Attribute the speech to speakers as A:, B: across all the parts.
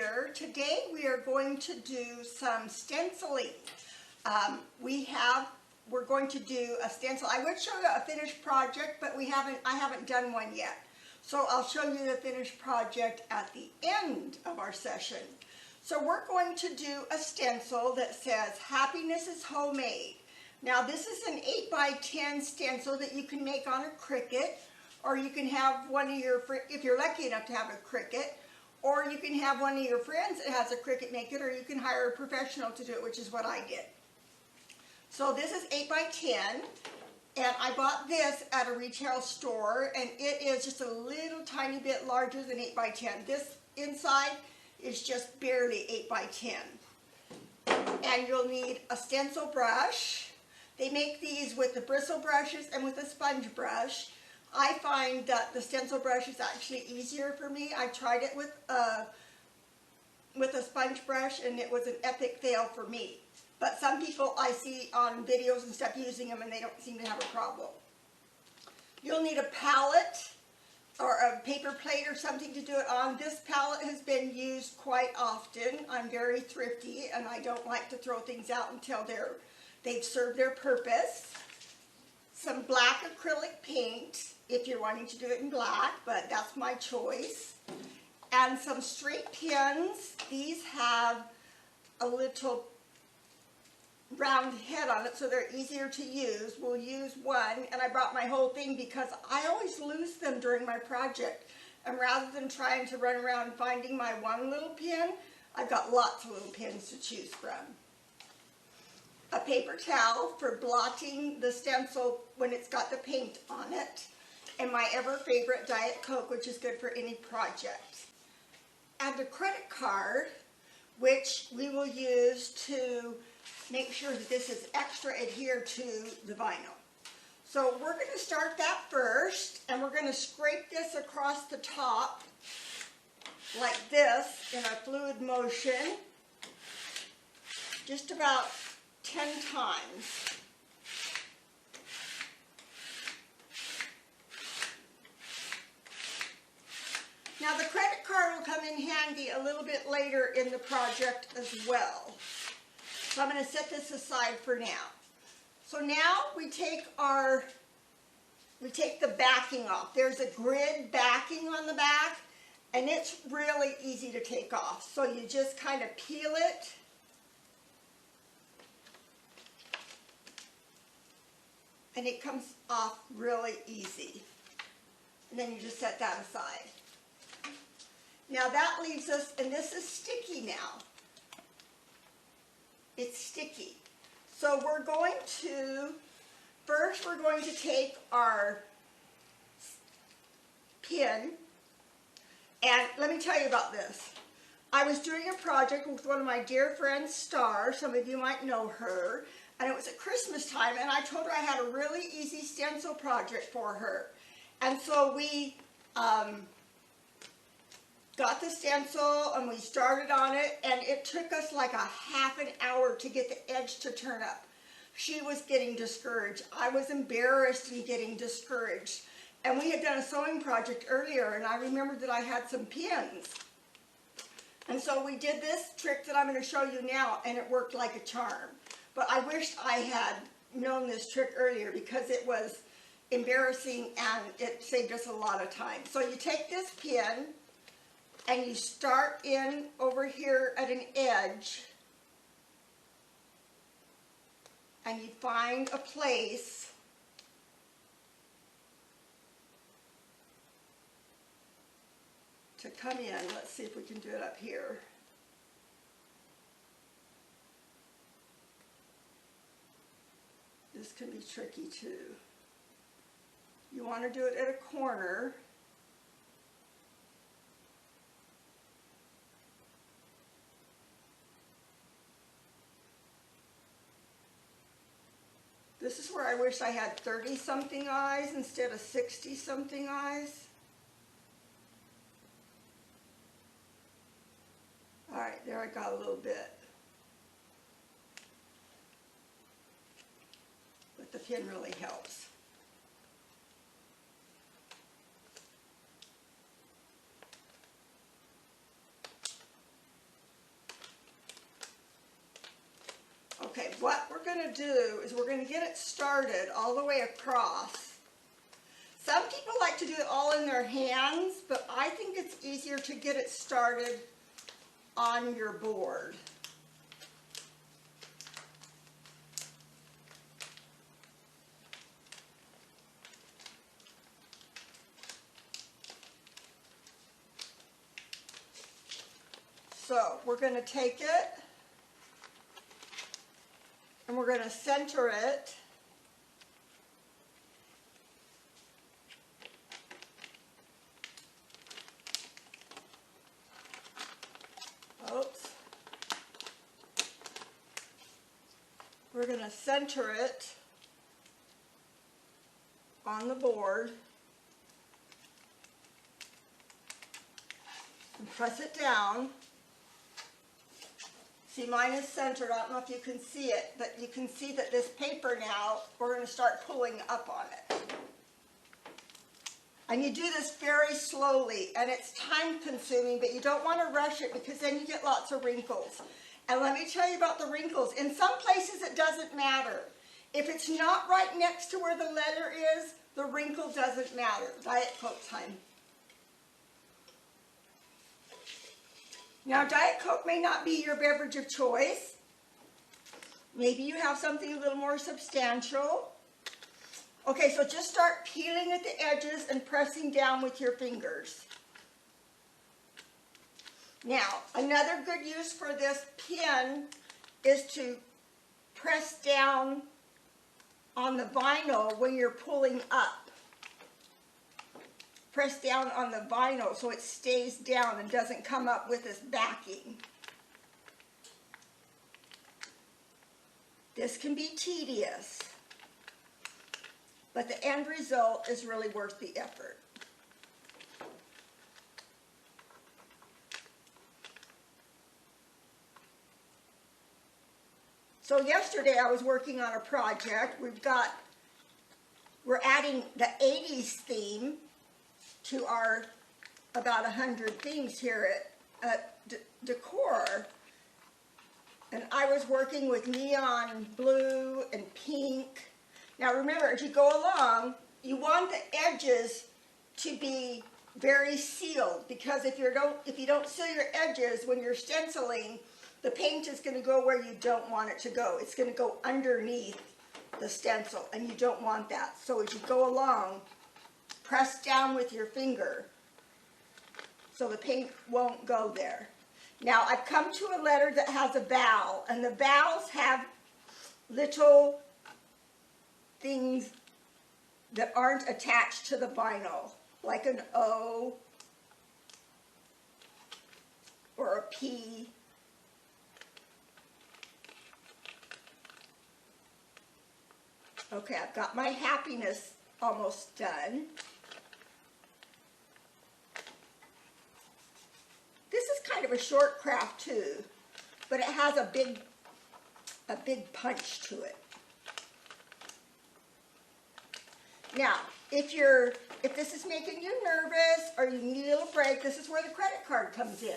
A: here. Today we are going to do some stenciling. We're going to do a stencil. I would show you a finished project, but I haven't done one yet. So I'll show you the finished project at the end of our session. So we're going to do a stencil that says happiness is homemade. Now this is an 8x10 stencil that you can make on a Cricut, or you can have one of your friends, if you're lucky enough to have a Cricut, or you can have one of your friends that has a Cricut make it, or you can hire a professional to do it, which is what I did. So this is 8x10, and I bought this at a retail store, and it is just a little tiny bit larger than 8x10. This inside is just barely 8x10. And you'll need a stencil brush. They make these with the bristle brushes and with a sponge brush. I find that the stencil brush is actually easier for me. I tried it with a sponge brush, and it was an epic fail for me. But some people I see on videos and stuff using them, and they don't seem to have a problem. You'll need a palette or a paper plate or something to do it on. This palette has been used quite often. I'm very thrifty, and I don't like to throw things out until they've served their purpose. Some black acrylic paint, if you're wanting to do it in black, but that's my choice. And some straight pins. These have a little round head on it, so they're easier to use. We'll use one, and I brought my whole thing because I always lose them during my project. And rather than trying to run around finding my one little pin, I've got lots of little pins to choose from. A paper towel for blotting the stencil when it's got the paint on it, and my ever favorite Diet Coke, which is good for any project. And a credit card, which we will use to make sure that this is extra adhered to the vinyl. So we're going to start that first, and we're going to scrape this across the top like this in a fluid motion, just about 10 times. Now the credit card will come in handy a little bit later in the project as well. So I'm going to set this aside for now. So now we take the backing off. There's a grid backing on the back, and it's really easy to take off. So you just kind of peel it. And it comes off really easy. And then you just set that aside. Now that leaves us, and this is sticky now. It's sticky. So first we're going to take our pin, and let me tell you about this. I was doing a project with one of my dear friends, Star. Some of you might know her. And it was at Christmas time, and I told her I had a really easy stencil project for her. And so we got the stencil, and we started on it, and it took us like a half an hour to get the edge to turn up. She was getting discouraged. I was embarrassed and getting discouraged. And we had done a sewing project earlier, and I remembered that I had some pins. And so we did this trick that I'm going to show you now, and it worked like a charm. But I wished I had known this trick earlier because it was embarrassing and it saved us a lot of time. So you take this pin and you start in over here at an edge, and you find a place to come in. Let's see if we can do it up here. This can be tricky too. You want to do it at a corner. This is where I wish I had 30-something eyes instead of 60-something eyes. All right, there I got a little bit. But the pin really helps. what we're going to do is we're going to get it started all the way across. Some people like to do it all in their hands, but I think it's easier to get it started on your board. So we're going to take it and we're going to center it. Oops. We're going to center it on the board and press it down. See, mine is centered. I don't know if you can see it, but you can see that this paper now, we're going to start pulling up on it. And you do this very slowly, and it's time consuming, but you don't want to rush it because then you get lots of wrinkles. And let me tell you about the wrinkles. In some places it doesn't matter. If it's not right next to where the letter is, the wrinkle doesn't matter. Diet Coke time. Now, Diet Coke may not be your beverage of choice. Maybe you have something a little more substantial. Okay, so just start peeling at the edges and pressing down with your fingers. Now, another good use for this pen is to press down on the vinyl when you're pulling up. Press down on the vinyl so it stays down and doesn't come up with this backing. This can be tedious, but the end result is really worth the effort. So yesterday I was working on a project. We're adding the 80s theme to our about 100 themes here at Decor. And I was working with neon blue and pink. Now remember, as you go along, you want the edges to be very sealed, because if you don't seal your edges when you're stenciling, the paint is going to go where you don't want it to go. It's going to go underneath the stencil, and you don't want that. So as you go along, press down with your finger so the paint won't go there. Now I've come to a letter that has a vowel, and the vowels have little things that aren't attached to the vinyl, like an O or a P. Okay, I've got my happiness almost done. This is kind of a short craft too, but it has a big punch to it. Now, if this is making you nervous or you need a little break, this is where the credit card comes in.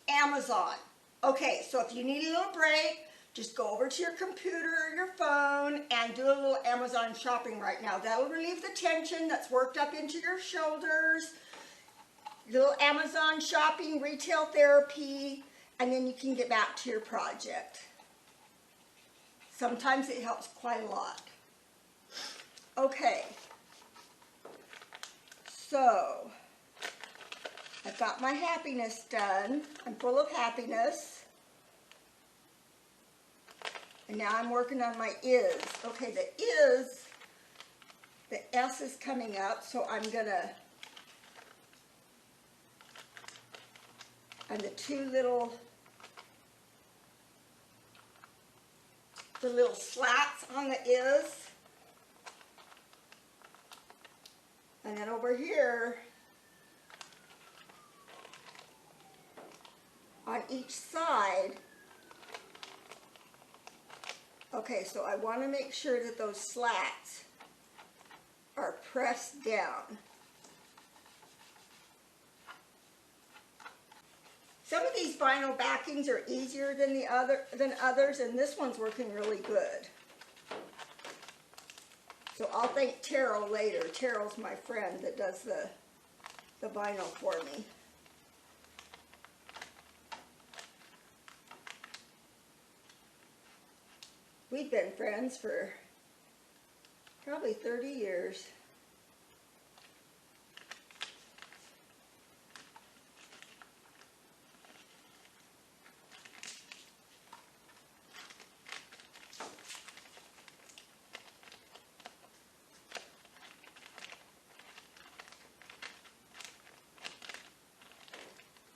A: Amazon. Okay, so if you need a little break, just go over to your computer or your phone and do a little Amazon shopping right now. That'll relieve the tension that's worked up into your shoulders. Little Amazon shopping, retail therapy, and then you can get back to your project. Sometimes it helps quite a lot. Okay, so I've got my happiness done. I'm full of happiness. And now I'm working on my is. Okay, the S is coming up, so I'm gonna, and the little slats on the is. And then over here, on each side, okay, so I want to make sure that those slats are pressed down. Some of these vinyl backings are easier than others, and this one's working really good. So I'll thank Terrell later. Terrell's my friend that does the vinyl for me. We've been friends for probably 30 years.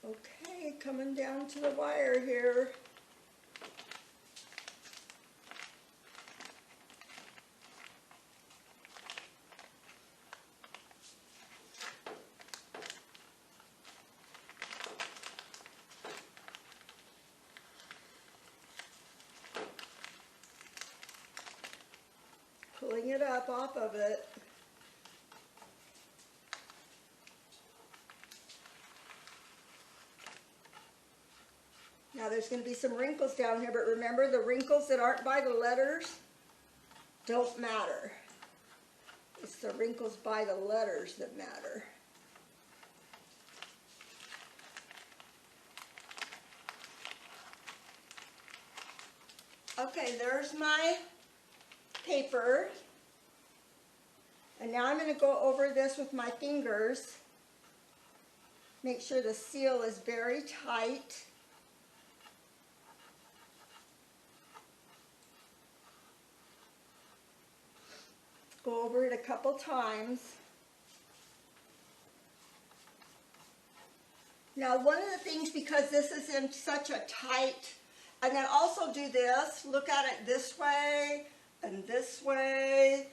A: Okay, coming down to the wire here. Pulling it up off of it. Now there's going to be some wrinkles down here, but remember the wrinkles that aren't by the letters don't matter. It's the wrinkles by the letters that matter. Okay, there's my paper. And now I'm going to go over this with my fingers. Make sure the seal is very tight. Go over it a couple times. Now one of the things, because this is in such a tight, and then also do this, look at it this way, and this way,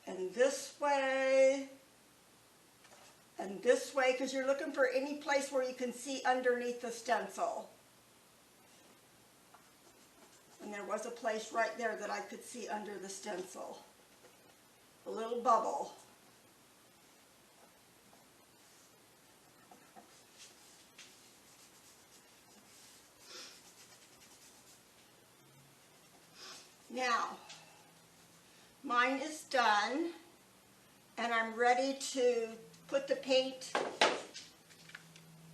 A: and this way, and this way, because you're looking for any place where you can see underneath the stencil. And there was a place right there that I could see under the stencil. A little bubble. Now, mine is done, and I'm ready to put the paint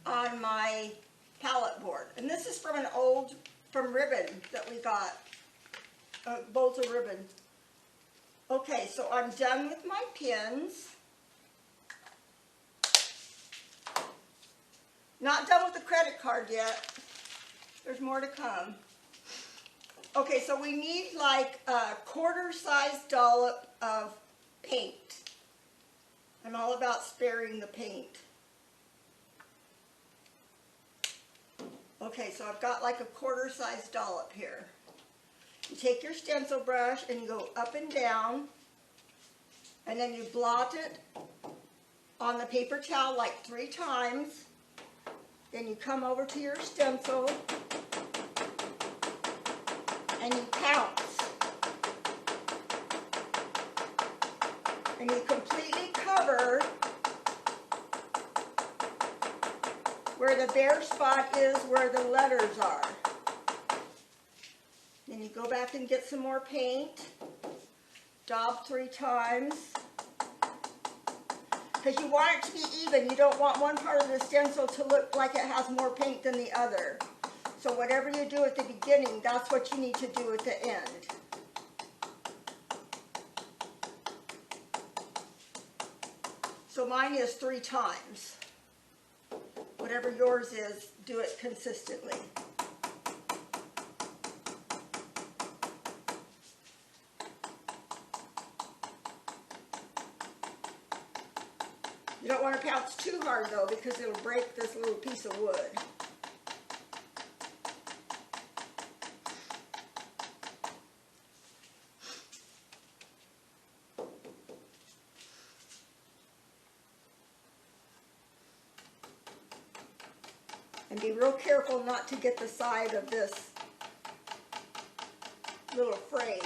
A: on my palette board. And this is from from ribbon that we got, a bolt of ribbon. Okay, so I'm done with my pins. Not done with the credit card yet. There's more to come. Okay, so we need like a quarter-sized dollop of paint. I'm all about sparing the paint. Okay, so I've got like a quarter-sized dollop here. You take your stencil brush and you go up and down, and then you blot it on the paper towel like 3 times. Then you come over to your stencil and you pounce. And you completely cover where the bare spot is, where the letters are. Then you go back and get some more paint, daub 3 times, because you want it to be even. You don't want one part of the stencil to look like it has more paint than the other. So whatever you do at the beginning, that's what you need to do at the end. So mine is 3 times. Whatever yours is, do it consistently. You don't want to pounce too hard though, because it'll break this little piece of wood. And be real careful not to get the side of this little frame.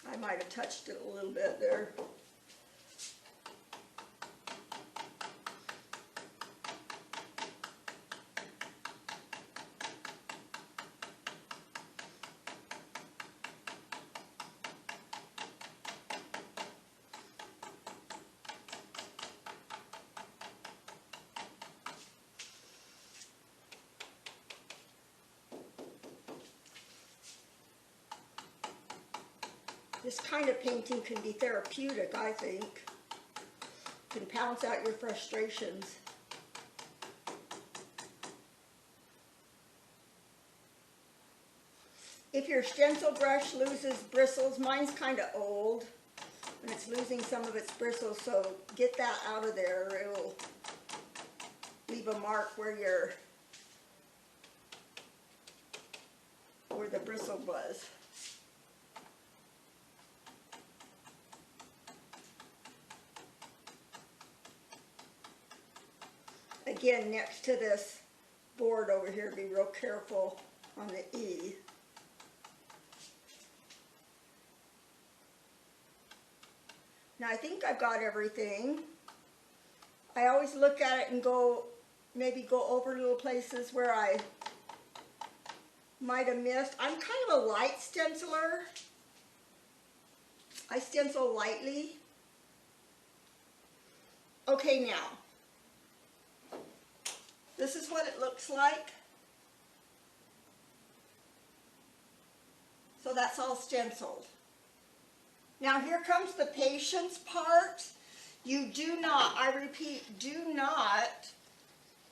A: I might might have touched it a little bit there. This kind of painting can be therapeutic, I think. You can pounce out your frustrations. If your stencil brush loses bristles, mine's kind of old and it's losing some of its bristles, so get that out of there or it'll leave a mark where the bristle was. Again, next to this board over here, be real careful on the E. Now I think I've got everything. I always look at it and maybe go over little places where I might have missed. I'm kind of a light stenciler. I stencil lightly. Okay, now. This is what it looks like. So that's all stenciled. Now here comes the patience part. You do not, I repeat, do not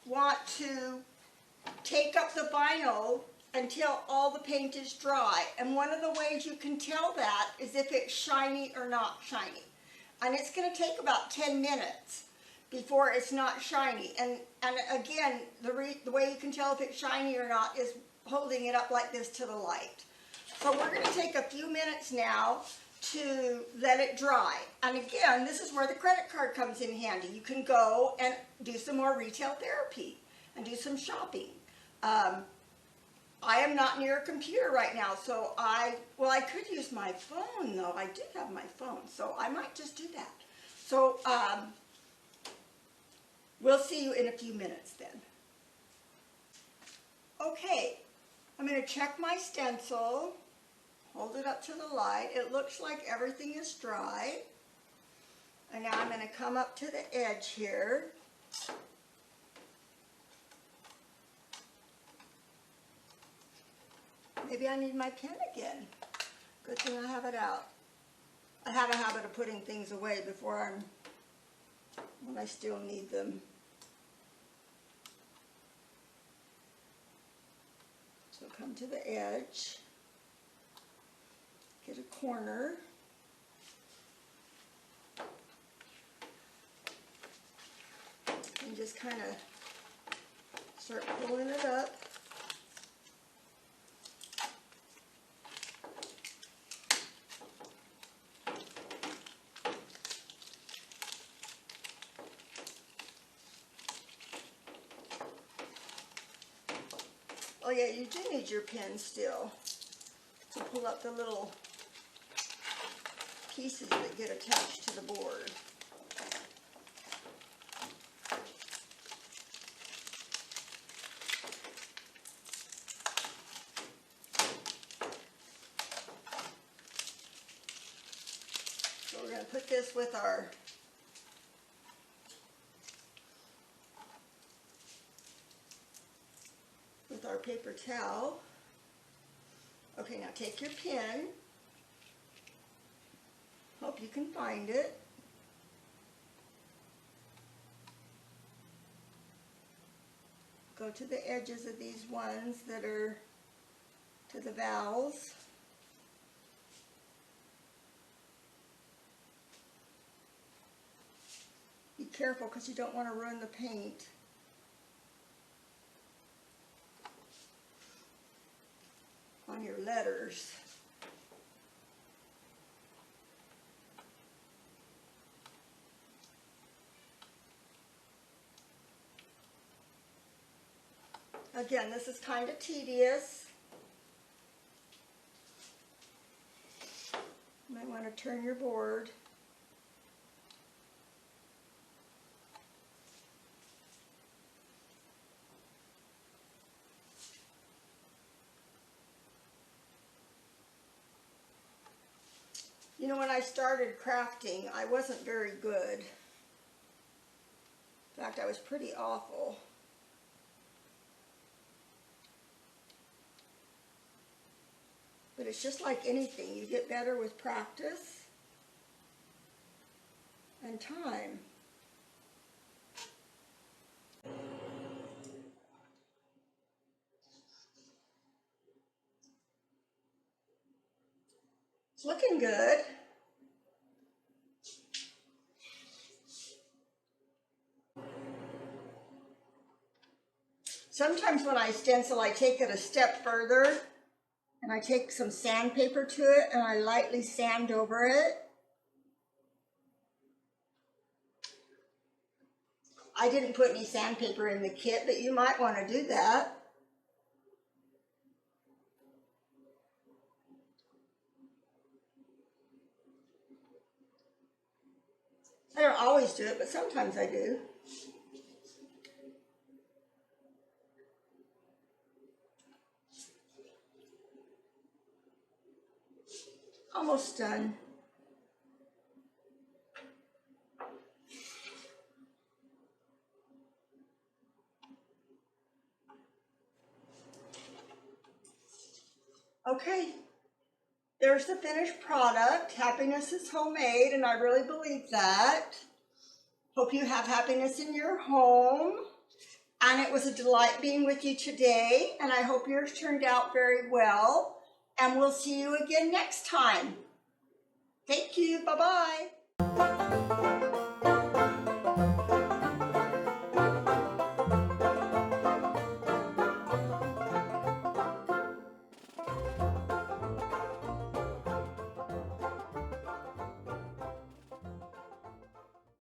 A: want to take up the vinyl until all the paint is dry. And one of the ways you can tell that is if it's shiny or not shiny. And it's going to take about 10 minutes before it's not shiny. And again, the way you can tell if it's shiny or not is holding it up like this to the light. So we're going to take a few minutes now to let it dry. And again, this is where the credit card comes in handy. You can go and do some more retail therapy and do some shopping. I am not near a computer right now, so I could use my phone though. I do have my phone, so I might just do that. So we'll see you in a few minutes then. Okay, I'm going to check my stencil, hold it up to the light. It looks like everything is dry. And now I'm going to come up to the edge here. Maybe I need my pen again. Good thing I have it out. I have a habit of putting things away when I still need them. So come to the edge, get a corner, and just kind of start pulling it up. Oh yeah, you do need your pen still to pull up the little pieces that get attached to the board. So we're going to put this with our paper towel. Okay, now take your pen. Hope you can find it. Go to the edges of these ones that are to the vowels. Be careful because you don't want to ruin the paint. On your letters. Again, this is kind of tedious. You might want to turn your board. You know, when I started crafting, I wasn't very good. In fact, I was pretty awful. But it's just like anything. You get better with practice and time. It's looking good. Sometimes when I stencil, I take it a step further and I take some sandpaper to it and I lightly sand over it. I didn't put any sandpaper in the kit, but you might want to do that. I don't always do it, but sometimes I do. Almost done. Okay, there's the finished product. Happiness is homemade, and I really believe that. Hope you have happiness in your home. And it was a delight being with you today, and I hope yours turned out very well. And we'll see you again next time. Thank you. Bye-bye.